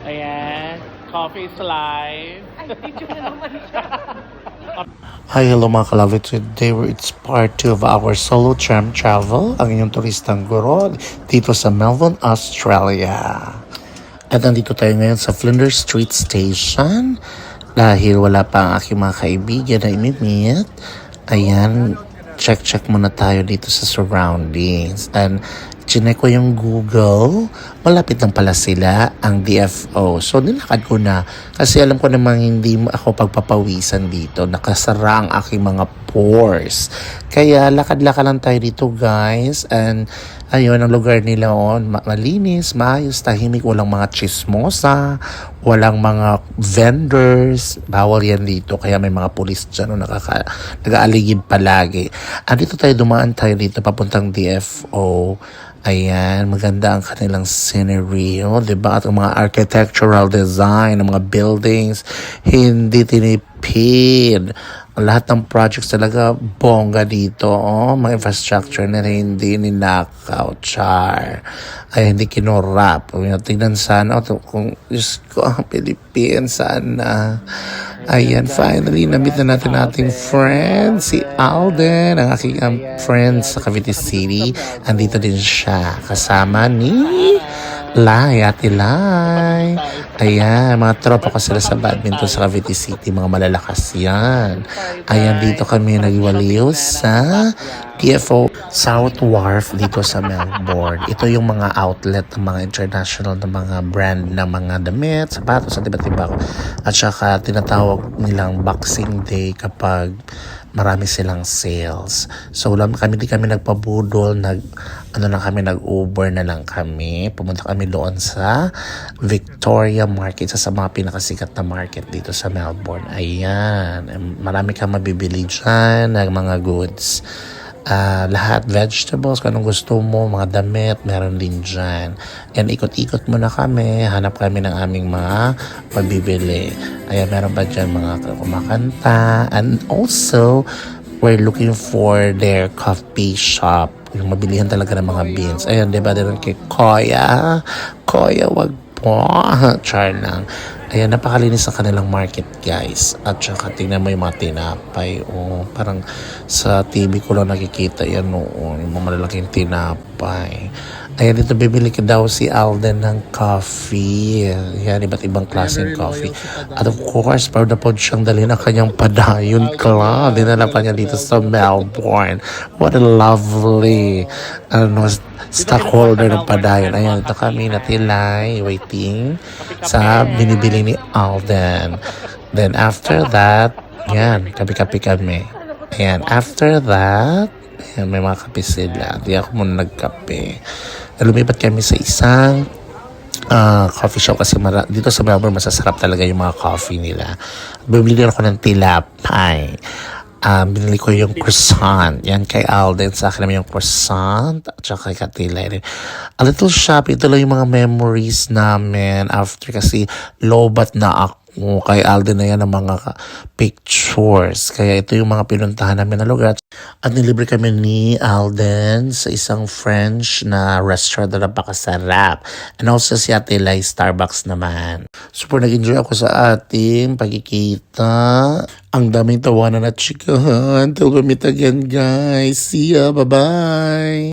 Ayan. Coffee is live. Ay, video na naman siya. Hi, hello mga kalawit. Today it's part 2 of our solo charm travel. Ang inyong turistang guro dito sa Melbourne, Australia. At nandito tayo ngayon sa Flinders Street Station. Dahil wala pa ang aking mga kaibigan na imimit. Ayan, check muna tayo dito sa surroundings. And chinek ko yung Google, malapit lang pala sila ang DFO. So nilakad ko na kasi alam ko namang hindi ako pagpapawisan dito. Nakasara ang aking mga pores. Kaya lakad-lakad lang tayo dito guys. And ayun, ang lugar nila malinis, maayos, tahimik, walang mga chismosa, walang mga vendors. Bawal yan dito. Kaya may mga pulis dyan nag-aaligid palagi. Dito dumaan tayo dito papuntang DFO. Ayan, maganda ang kanilang scenery, diba? At ang mga architectural design, ng mga buildings, hindi tinipid. Lahat ng projects talaga bongga dito, mga infrastructure na hindi ninakaw, char. Ay, hindi kinorap. Tingnan sana, kung Diyos ko, ang Philippines, sana. Ayan, finally, nabit na natin ating friend, si Alden, ang aking friend sa Cavite City. Andito din siya, kasama ni Lai, Ate Lai. Ayan, mga tropa ko sila sa badminton sa Cavite City, mga malalakas yan. Ayan, dito kami nagwaliw sa DFO South Wharf dito sa Melbourne. Ito yung mga outlet ng mga international na mga brand ng mga damit, sapatos, at iba't iba. At saka tinatawag nilang Boxing Day kapag marami silang sales. So kami di kami nagpabudol, nag-Uber na lang kami. Pumunta kami doon sa Victoria Market, sa mga pinakasikat na market dito sa Melbourne. Ayan, marami kang mabibili dyan ng mga goods. Lahat, vegetables, kung anong gusto mo, mga damit, meron din dyan. Yan, ikot-ikot muna kami, hanap kami ng aming mga pabibili. Ayan, meron ba dyan mga kumakanta? And also, we're looking for their coffee shop. Yung mabilihan talaga ng mga beans. Ayan, diba, din kay Koya, wag po. Char lang. Ayan, napakalinis ang kanilang market, guys. At saka, tingnan mo yung mga tinapay. Parang sa TV ko lang nakikita yan noon. Yung mga malalaking tinapay. Ayan, dito bibili ka daw si Alden ng coffee. Ayan, iba't ibang klaseng coffee. At of course, proud na proud siyang dalhin ang kanyang Padayon Club. Dinala pa niya dito sa Melbourne. What a lovely stockholder ng Padayon. Ayan, ito kami natilay, waiting sa binibili ni Alden. Then after that, yan, kape-kape kami. Ayan, after that, ayan, may mga kape sila. Di ako muna nagkape. Lumipat kami sa isang coffee shop kasi dito sa Melbourne masasarap talaga yung mga coffee nila. Bumili ako ng tilapay. Binili ko yung croissant. Yan kay Alden. Sa akin naman yung croissant. At saka kay Katilay. A little shop. Ito lang yung mga memories namin after kasi lobat na ako. Kay Alden na yan ang mga pictures. Kaya ito yung mga pinuntahan namin na lugar. At nilibre kami ni Alden sa isang French na restaurant na napakasarap. And also si Ate Lai, Starbucks naman. Super nag-enjoy ako sa ating pagkikita. Ang daming tawanan at chikahan. Till we meet again, guys. See ya. Bye-bye.